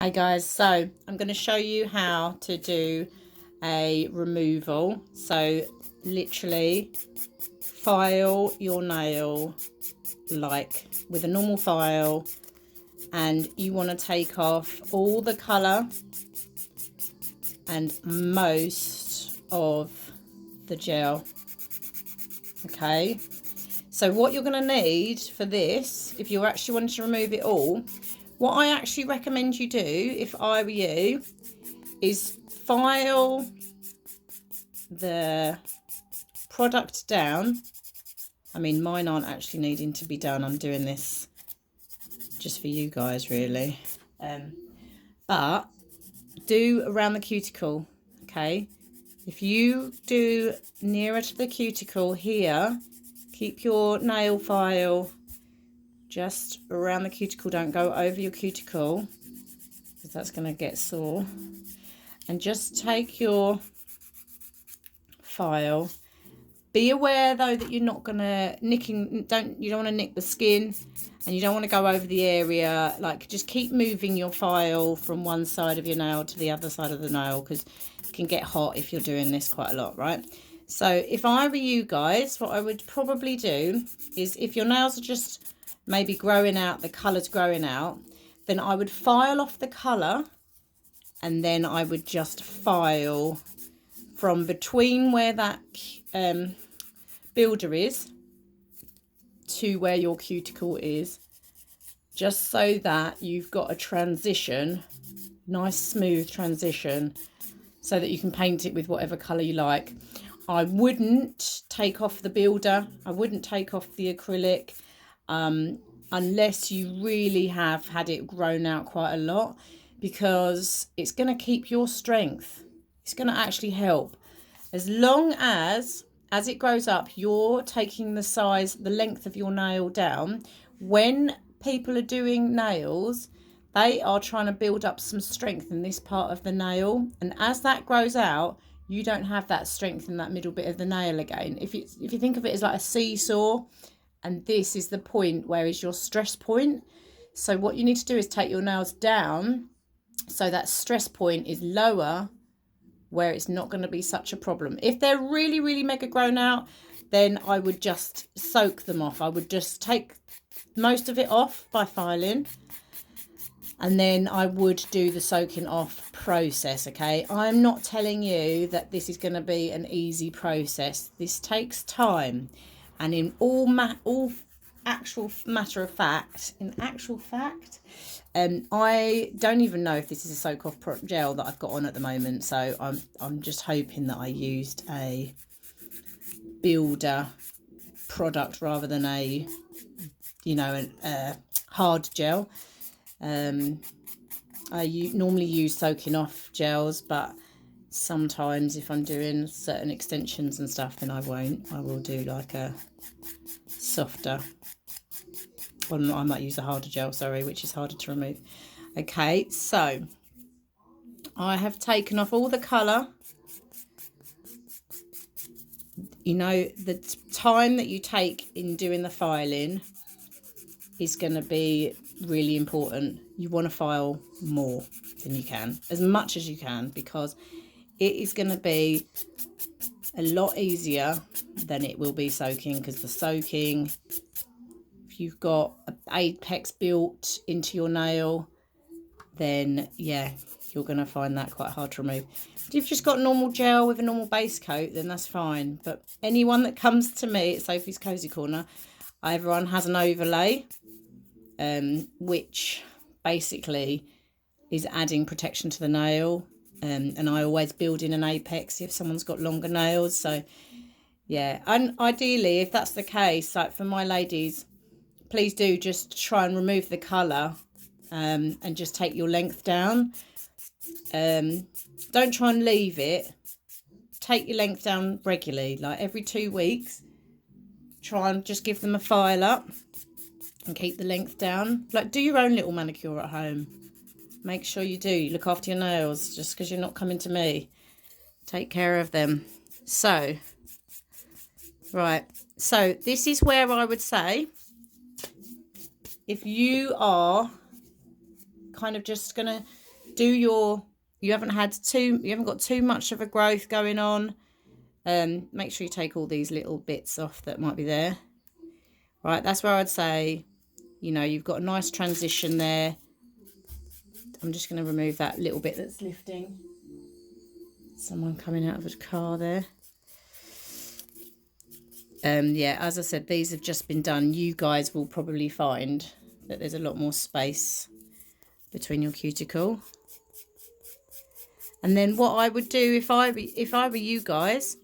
Hi guys, so I'm going to show you how to do a removal. So literally file your nail like with a normal file, and you want to take off all the colour and most of the gel. Okay, so what you're going to need for this, if you actually want to remove it all, what I actually recommend you do, if I were you, is file the product down. I mean, mine aren't actually needing to be done. I'm doing this just for you guys, really. But do around the cuticle, okay? If you do nearer to the cuticle here, keep your nail file just around the cuticle. Don't go over your cuticle because that's going to get sore. And just take your file. Be aware though that you're not gonna you don't want to nick the skin, and you don't want to go over the area. Like, just keep moving your file from one side of your nail to the other side of the nail, because it can get hot if you're doing this quite a lot, right? So if I were you guys, what I would probably do is, if your nails are just maybe growing out, the colour's growing out, then I would file off the colour, and then I would just file from between where that builder is to where your cuticle is, just so that you've got a transition, nice smooth transition, so that you can paint it with whatever colour you like. I wouldn't take off the builder, I wouldn't take off the acrylic, unless you really have had it grown out quite a lot, because it's going to keep your strength. It's going to actually help. As long as it grows up, you're taking the length of your nail down. When people are doing nails, they are trying to build up some strength in this part of the nail. And as that grows out, you don't have that strength in that middle bit of the nail again. If you think of it as like a seesaw, and this is the point where is your stress point. So what you need to do is take your nails down so that stress point is lower, where it's not going to be such a problem. If they're really, really mega grown out, then I would just soak them off. I would just take most of it off by filing, and then I would do the soaking off process, okay? I'm not telling you that this is going to be an easy process. This takes time, and in actual fact, I don't even know if this is a soak off gel that I've got on at the moment, so I'm just hoping that I used a builder product rather than a hard gel. I normally use soaking off gels, but sometimes if I'm doing certain extensions and stuff, then I won't. I will do like a softer, well, I might use a harder gel, sorry, which is harder to remove. Okay, so I have taken off all the colour. You know, the time that you take in doing the filing is going to be really important. You want to file more than you can, as much as you can, because it is going to be a lot easier than it will be soaking, because the soaking, if you've got an apex built into your nail, then yeah, you're going to find that quite hard to remove. If you've just got normal gel with a normal base coat, then that's fine. But anyone that comes to me at Sophie's Cozy Corner, everyone has an overlay, which basically is adding protection to the nail. And I always build in an apex if someone's got longer nails. So yeah, and ideally, if that's the case, like for my ladies, please do just try and remove the colour, and just take your length down. Don't try and leave it. Take your length down regularly, like every 2 weeks. Try and just give them a file up and keep the length down. Like, do your own little manicure at home. Make sure you do. You look after your nails, just because you're not coming to me. Take care of them. So, right. So this is where I would say, if you are kind of just going to you haven't got too much of a growth going on, make sure you take all these little bits off that might be there. Right, that's where I'd say, you know, you've got a nice transition there. I'm just going to remove that little bit that's lifting. Someone coming out of a car there. Yeah, as I said, these have just been done. You guys will probably find that there's a lot more space between your cuticle. And then what I would do if I were you guys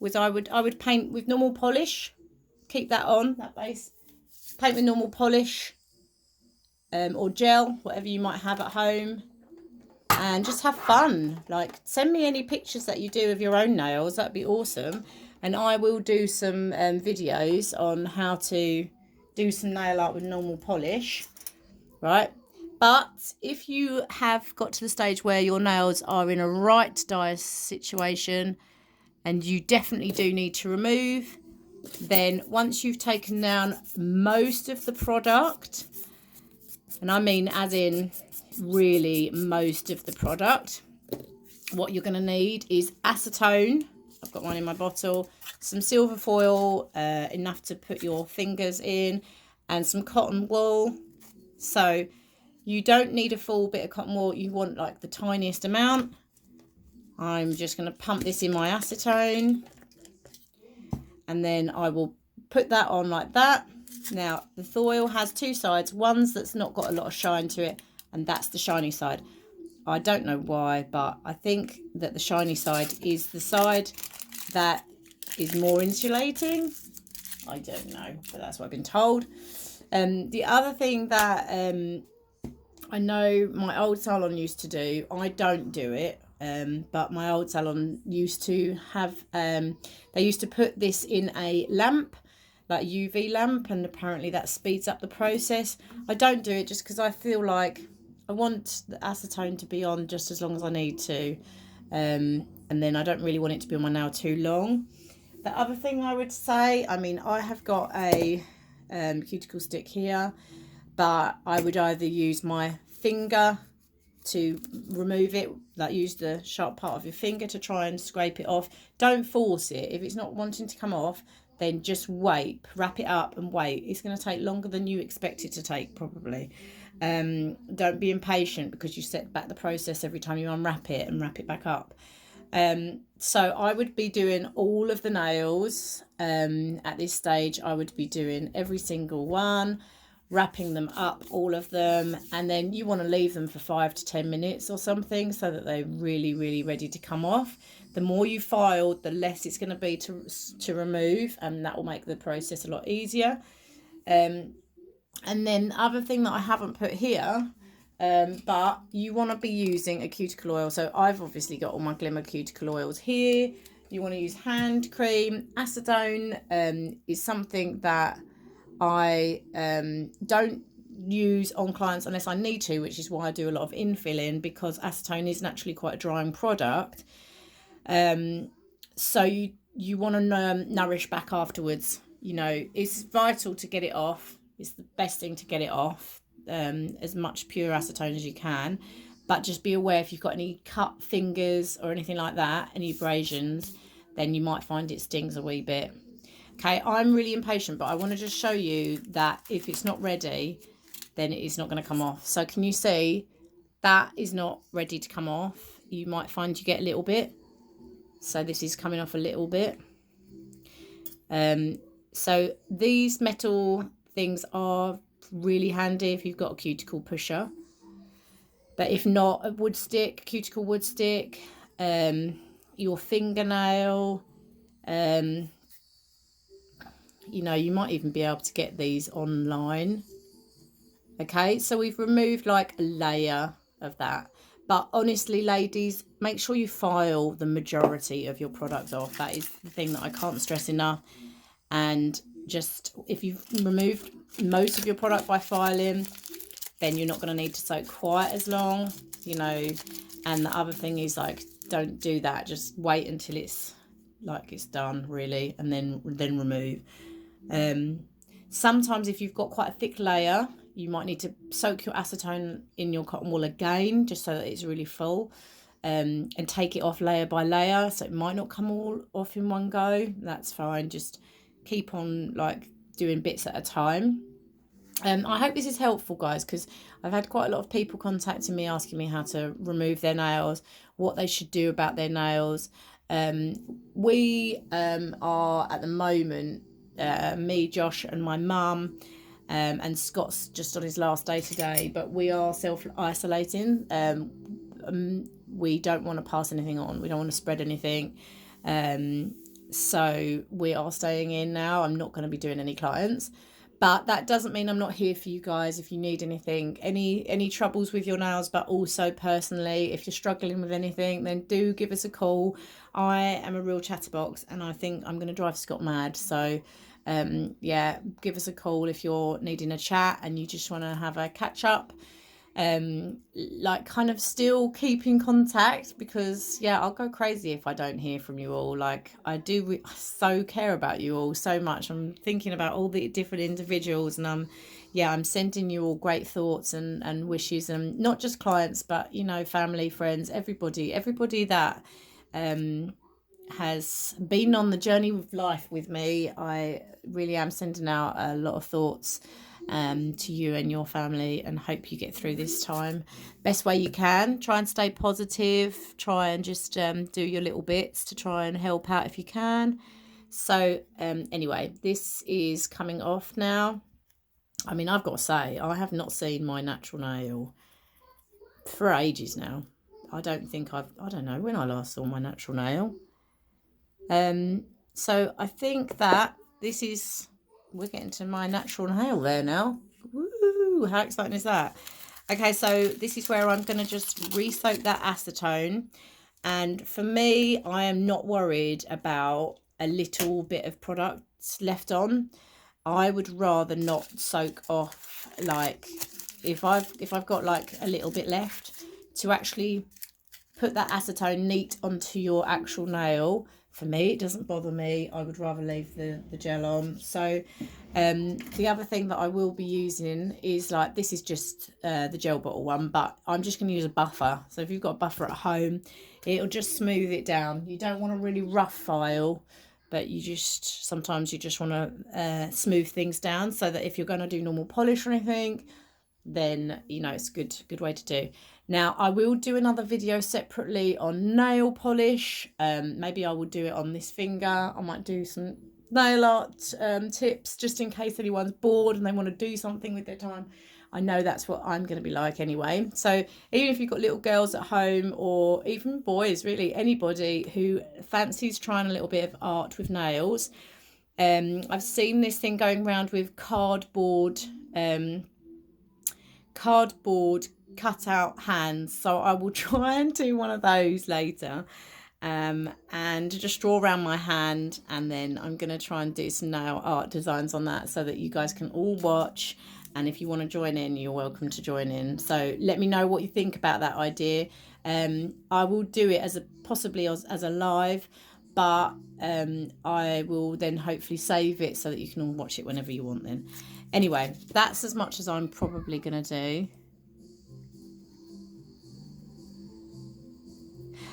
was I would paint with normal polish. Keep that on, that base. Paint with normal polish, or gel, whatever you might have at home, and just have fun. Like, send me any pictures that you do of your own nails. That'd be awesome. And I will do some videos on how to do some nail art with normal polish, right? But if you have got to the stage where your nails are in a right dire situation and you definitely do need to remove, then once you've taken down most of the product, and I mean as in really most of the product, what you're going to need is acetone. I've got one in my bottle, some silver foil, enough to put your fingers in, and some cotton wool. So you don't need a full bit of cotton wool, you want like the tiniest amount. I'm just going to pump this in my acetone, and then I will put that on like that. Now, the foil has two sides. One's that's not got a lot of shine to it, and that's the shiny side. I don't know why, but I think that the shiny side is the side that is more insulating. I don't know, but that's what I've been told. The other thing that I know my old salon used to do, I don't do it, but my old salon used to have, they used to put this in a lamp, like UV lamp, and apparently that speeds up the process. I don't do it just because I feel like I want the acetone to be on just as long as I need to, and then I don't really want it to be on my nail too long. The other thing I would say, I mean, I have got a cuticle stick here, but I would either use my finger to remove it, like use the sharp part of your finger to try and scrape it off. Don't force it. If it's not wanting to come off, then just wait, wrap it up and wait. It's going to take longer than you expect it to take, probably. Don't be impatient because you set back the process every time you unwrap it and wrap it back up. So I would be doing all of the nails at this stage. I would be doing every single one, wrapping them up, all of them, and then you want to leave them for 5 to 10 minutes or something so that they're really, really ready to come off. The more you file, the less it's going to be to remove, and that will make the process a lot easier. And then the other thing that I haven't put here, but you want to be using a cuticle oil. So I've obviously got all my Glimmer cuticle oils here. You want to use hand cream. Acetone is something that I don't use on clients unless I need to, which is why I do a lot of infilling, because acetone is naturally quite a drying product. So you want to nourish back afterwards. You know, it's vital to get it off. It's the best thing to get it off, as much pure acetone as you can. But just be aware if you've got any cut fingers or anything like that, any abrasions, then you might find it stings a wee bit. Okay, I'm really impatient, but I want to just show you that if it's not ready, then it's not going to come off. So can you see that is not ready to come off? You might find you get a little bit. So this is coming off a little bit. So these metal things are really handy if you've got a cuticle pusher. But if not, a wood stick, cuticle wood stick, your fingernail, you know, you might even be able to get these online. Okay, so we've removed like a layer of that. But honestly, ladies, make sure you file the majority of your products off. That is the thing that I can't stress enough. And just if you've removed most of your product by filing, then you're not going to need to soak quite as long, you know. And the other thing is, like, don't do that. Just wait until it's like it's done, really, and then remove. Sometimes if you've got quite a thick layer, You might need to soak your acetone in your cotton wool again, just so that it's really full, and take it off layer by layer. So it might not come all off in one go. That's fine. Just keep on like doing bits at a time. I hope this is helpful, guys, because I've had quite a lot of people contacting me asking me how to remove their nails, what they should do about their nails. We are at the moment, me, Josh, and my mum, and Scott's just on his last day today, but we are self-isolating. We don't want to pass anything on. We don't want to spread anything. So we are staying in now. I'm not going to be doing any clients. But that doesn't mean I'm not here for you guys if you need anything, any troubles with your nails, but also personally, if you're struggling with anything, then do give us a call. I am a real chatterbox and I think I'm going to drive Scott mad. So, yeah, give us a call if you're needing a chat and you just want to have a catch up. Like kind of still keep in contact, because yeah, I'll go crazy if I don't hear from you all. Like I do so care about you all so much. I'm thinking about all the different individuals, and I'm sending you all great thoughts and wishes, and not just clients, but you know, family, friends, everybody that has been on the journey of life with me. I really am sending out a lot of thoughts to you and your family, and hope you get through this time best way you can. Try and stay positive, try and just do your little bits to try and help out if you can. So anyway, this is coming off now. I mean, I've got to say, I have not seen my natural nail for ages now. I don't know when I last saw my natural nail. So I think that this is, we're getting to my natural nail there now. Woo, how exciting is that? Okay, so this is where I'm going to just re-soak that acetone. And for me, I am not worried about a little bit of product left on. I would rather not soak off, like if I've got like a little bit left, to actually put that acetone neat onto your actual nail. For me, it doesn't bother me. I would rather leave the gel on. So the other thing that I will be using is, like, this is just the gel bottle one, but I'm just going to use a buffer. So if you've got a buffer at home, it'll just smooth it down. You don't want a really rough file, but sometimes you just want to smooth things down, so that if you're going to do normal polish or anything, then you know it's a good way to do. Now I will do another video separately on nail polish. Maybe I will do it on this finger. I might do some nail art tips, just in case anyone's bored and they want to do something with their time. I know that's what I'm going to be like anyway. So even if you've got little girls at home, or even boys, really anybody who fancies trying a little bit of art with nails, I've seen this thing going around with cardboard cutout hands, so I will try and do one of those later, and just draw around my hand, and then I'm going to try and do some nail art designs on that, so that you guys can all watch, and if you want to join in, you're welcome to join in. So let me know what you think about that idea. I will do it possibly as a live, but I will then hopefully save it so that you can all watch it whenever you want then. Anyway, that's as much as I'm probably going to do.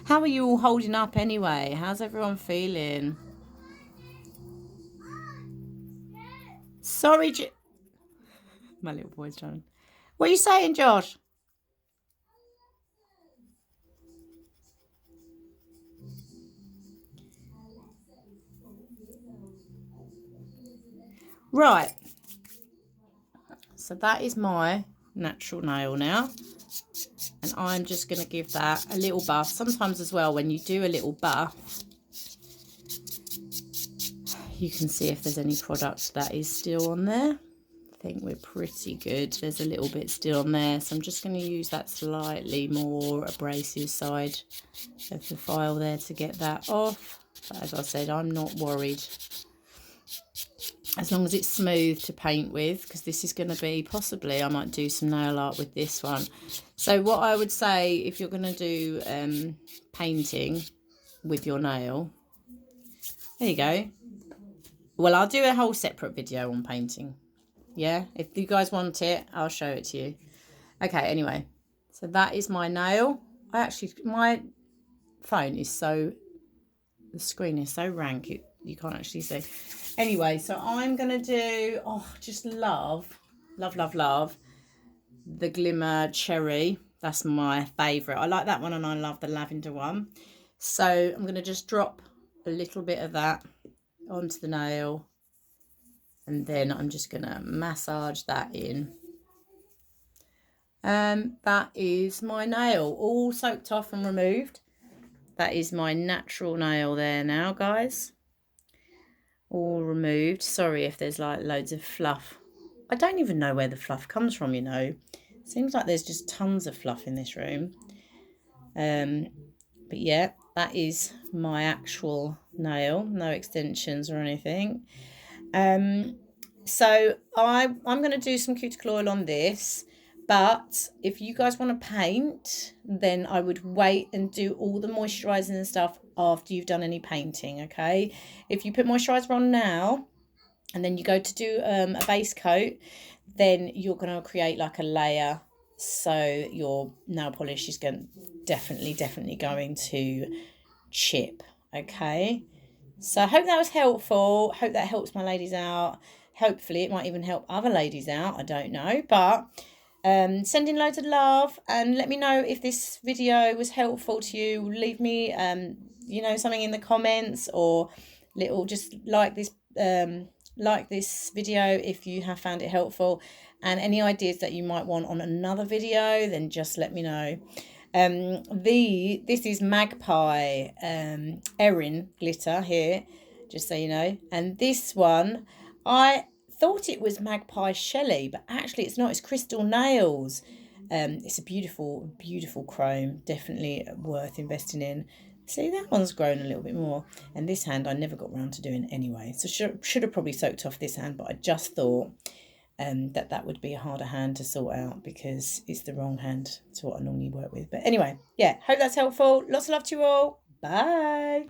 How are you all holding up anyway? How's everyone feeling? Sorry, my little boy's trying. What are you saying, Josh? Right. So that is my natural nail now. And I'm just going to give that a little buff. Sometimes as well, when you do a little buff, you can see if there's any product that is still on there. I think we're pretty good. There's a little bit still on there. So I'm just going to use that slightly more abrasive side of the file there to get that off. But as I said, I'm not worried, as long as it's smooth to paint with, because this is going to be, possibly I might do some nail art with this one. So what I would say, if you're going to do painting with your nail, there you go. Well, I'll do a whole separate video on painting. Yeah, if you guys want it, I'll show it to you. Okay, anyway, so that is my nail. My phone is so, the screen is so rank, you can't actually see. Anyway, so I'm going to do, just love the Glimmer Cherry. That's my favourite. I like that one and I love the lavender one. So I'm going to just drop a little bit of that onto the nail. And then I'm just going to massage that in. That is my nail, all soaked off and removed. That is my natural nail there now, guys. All removed. Sorry if there's like loads of fluff. I don't even know where the fluff comes from, you know. Seems like there's just tons of fluff in this room. But yeah, that is my actual nail. No extensions or anything. So I'm going to do some cuticle oil on this. But if you guys want to paint, then I would wait and do all the moisturising and stuff after you've done any painting, okay? If you put moisturiser on now and then you go to do a base coat, then you're going to create like a layer. So your nail polish is definitely going to chip, okay? So I hope that was helpful. Hope that helps my ladies out. Hopefully it might even help other ladies out. I don't know, but sending loads of love, and let me know if this video was helpful to you. Leave me you know, something in the comments, or just like this video if you have found it helpful, and any ideas that you might want on another video, then just let me know. This is Magpie Erin glitter here, just so you know, and this one I thought it was Magpie Shelly, but actually it's not. It's Crystal Nails. It's a beautiful chrome, definitely worth investing in. See, that one's grown a little bit more, and this hand I never got round to doing anyway, so should have probably soaked off this hand, but I just thought that would be a harder hand to sort out because it's the wrong hand to what I normally work with. But anyway, yeah, hope that's helpful. Lots of love to you all. Bye.